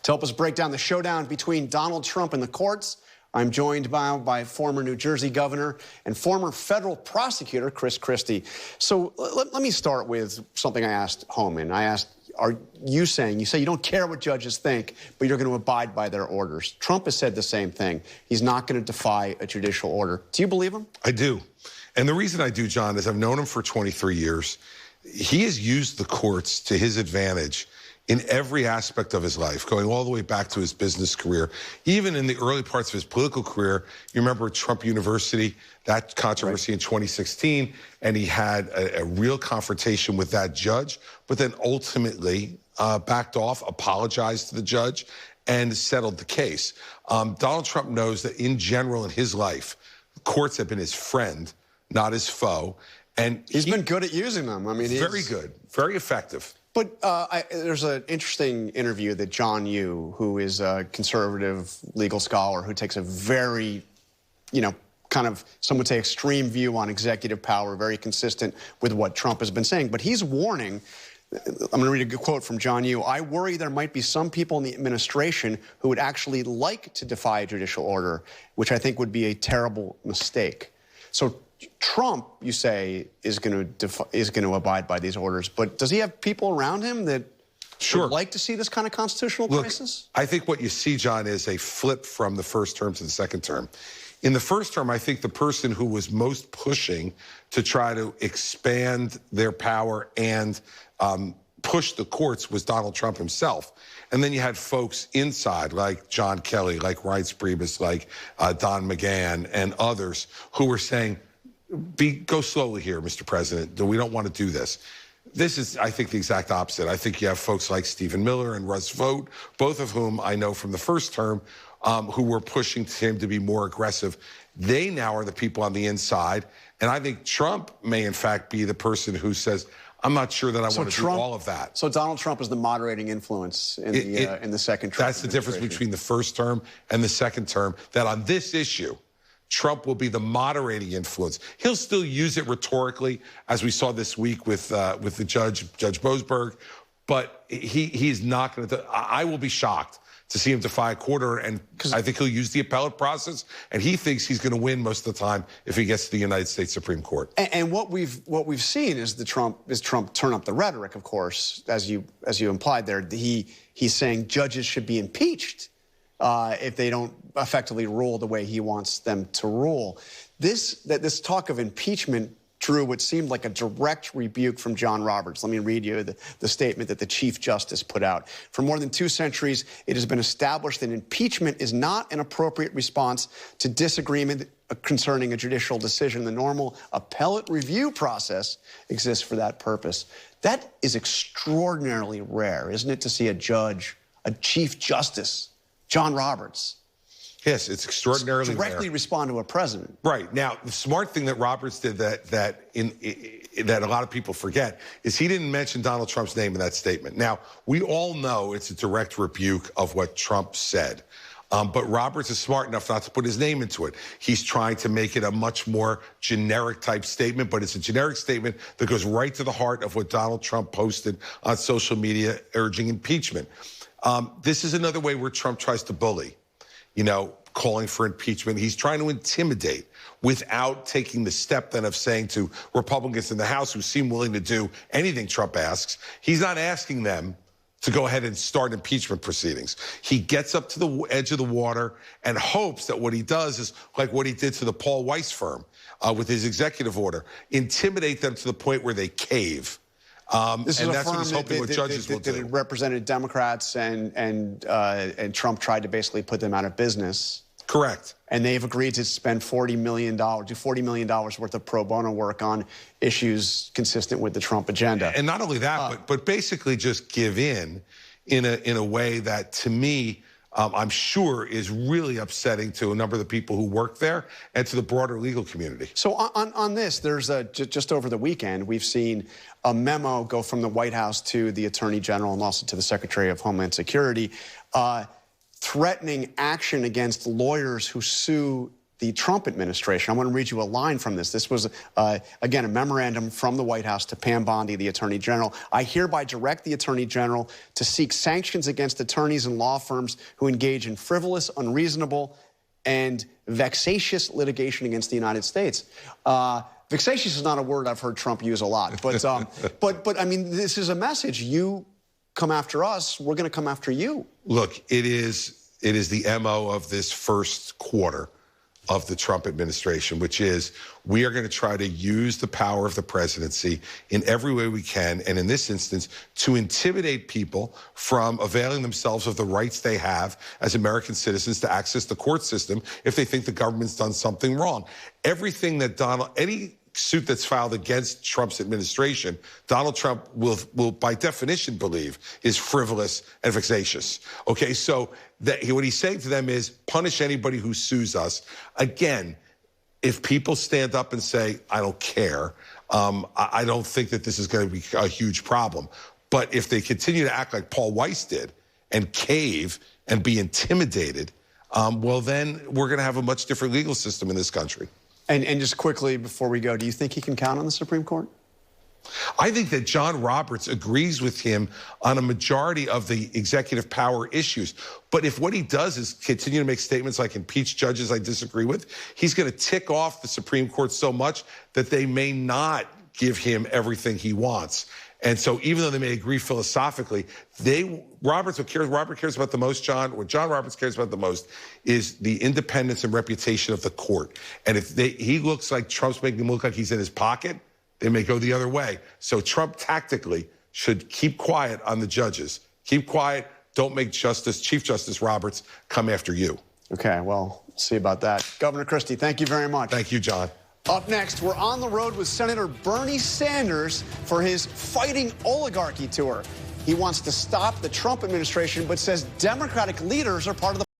To help us break down the showdown between Donald Trump and the courts, I'm joined by former New Jersey governor and former federal prosecutor, Christie. So let me start with something I asked Homan. I asked, are you saying, you say you don't care what judges think, but you're going to abide by their orders. Trump has said the same thing. He's not going to defy a judicial order. Do you believe him? I do. And the reason I do, John, is I've known him for 23 years. He has used the courts to his advantage in every aspect of his life, going all the way back to his business career. Even in the early parts of his political career, you remember Trump University, that controversy in 2016, and he had a real confrontation with that judge, but then ultimately backed off, apologized to the judge, and settled the case. Donald Trump knows that in general in his life, courts have been his friend, not his foe. And he's been good at using them. I mean, very good, very effective. But there's an interesting interview that John Yoo, who is a conservative legal scholar who takes a very, kind of, some would say, extreme view on executive power, very consistent with what Trump has been saying. But he's warning, I'm going to read a quote from John Yoo, "I worry there might be some people in the administration who would actually like to defy a judicial order, which I think would be a terrible mistake." So Trump, you say, is going to abide by these orders, but does he have people around him that would like to see this kind of constitutional crisis? I think what you see, John, is a flip from the first term to the second term. In the first term, I think the person who was most pushing to try to expand their power and push the courts was Donald Trump himself. And then you had folks inside, like John Kelly, like Reince Priebus, like Don McGahn, and others who were saying, go slowly here, Mr. President. We don't want to do this. This is, I think, the exact opposite. I think you have folks like Stephen Miller and Russ Vought, both of whom I know from the first term, who were pushing him to be more aggressive. They now are the people on the inside. And I think Trump may, in fact, be the person who says, I'm not sure that I want to do all of that. So Donald Trump is the moderating influence in the second term. That's the difference between the first term and the second term, that on this issue, Trump will be the moderating influence. He'll still use it rhetorically, as we saw this week with the Judge Boasberg, but he's not going to. I will be shocked to see him defy a court order, and I think he'll use the appellate process, and he thinks he's going to win most of the time if he gets to the United States Supreme Court. And what we've seen is Trump turn up the rhetoric, of course, as you implied there. He's saying judges should be impeached if they don't effectively rule the way he wants them to rule. This talk of impeachment drew what seemed like a direct rebuke from John Roberts. Let me read you the statement that the Chief Justice put out. For more than 2 centuries, it has been established that impeachment is not an appropriate response to disagreement concerning a judicial decision. The normal appellate review process exists for that purpose. That is extraordinarily rare, isn't it, to see a judge, a Chief Justice, John Roberts, yes, it's extraordinarily directly respond to a president. Right. Now, the smart thing that Roberts did that a lot of people forget is he didn't mention Donald Trump's name in that statement. Now, we all know it's a direct rebuke of what Trump said. But Roberts is smart enough not to put his name into it. He's trying to make it a much more generic type statement, but it's a generic statement that goes right to the heart of what Donald Trump posted on social media urging impeachment. This is another way where Trump tries to bully. Calling for impeachment. He's trying to intimidate without taking the step then of saying to Republicans in the House who seem willing to do anything Trump asks, he's not asking them to go ahead and start impeachment proceedings. He gets up to the edge of the water and hopes that what he does is like what he did to the Paul Weiss firm with his executive order, intimidate them to the point where they cave. This is that's what he's hoping what judges will do. That represented Democrats, and Trump tried to basically put them out of business. Correct. And they've agreed to spend $40 million, do $40 million worth of pro bono work on issues consistent with the Trump agenda. And not only that, but basically just give in a way that, to me, I'm sure is really upsetting to a number of the people who work there and to the broader legal community. So on this, there's just over the weekend, we've seen a memo go from the White House to the Attorney General and also to the Secretary of Homeland Security, threatening action against lawyers who sue the Trump administration. I want to read you a line from this. This was, again, a memorandum from the White House to Pam Bondi, the Attorney General. I hereby direct the Attorney General to seek sanctions against attorneys and law firms who engage in frivolous, unreasonable, and vexatious litigation against the United States. Vexatious is not a word I've heard Trump use a lot, but I mean, this is a message. You come after us, we're going to come after you. Look, it is the MO of this first quarter of the Trump administration, which is we are going to try to use the power of the presidency in every way we can, and in this instance, to intimidate people from availing themselves of the rights they have as American citizens to access the court system if they think the government's done something wrong. Everything that any suit that's filed against Trump's administration, Donald Trump will by definition believe is frivolous and vexatious. Okay, so what he's saying to them is punish anybody who sues us. Again, if people stand up and say, I don't care, I don't think that this is going to be a huge problem. But if they continue to act like Paul Weiss did and cave and be intimidated, well, then we're going to have a much different legal system in this country. And just quickly before we go, do you think he can count on the Supreme Court? I think that John Roberts agrees with him on a majority of the executive power issues. But if what he does is continue to make statements like impeach judges I disagree with, he's going to tick off the Supreme Court so much that they may not give him everything he wants. And so even though they may agree philosophically, Robert cares about the most, what John Roberts cares about the most is the independence and reputation of the court. And if he looks like Trump's making him look like he's in his pocket, they may go the other way. So Trump tactically should keep quiet on the judges. Keep quiet. Don't make Chief Justice Roberts come after you. Okay, well, see about that. Governor Christie, thank you very much. Thank you, John. Up next, we're on the road with Senator Bernie Sanders for his Fighting Oligarchy tour. He wants to stop the Trump administration, but says Democratic leaders are part of the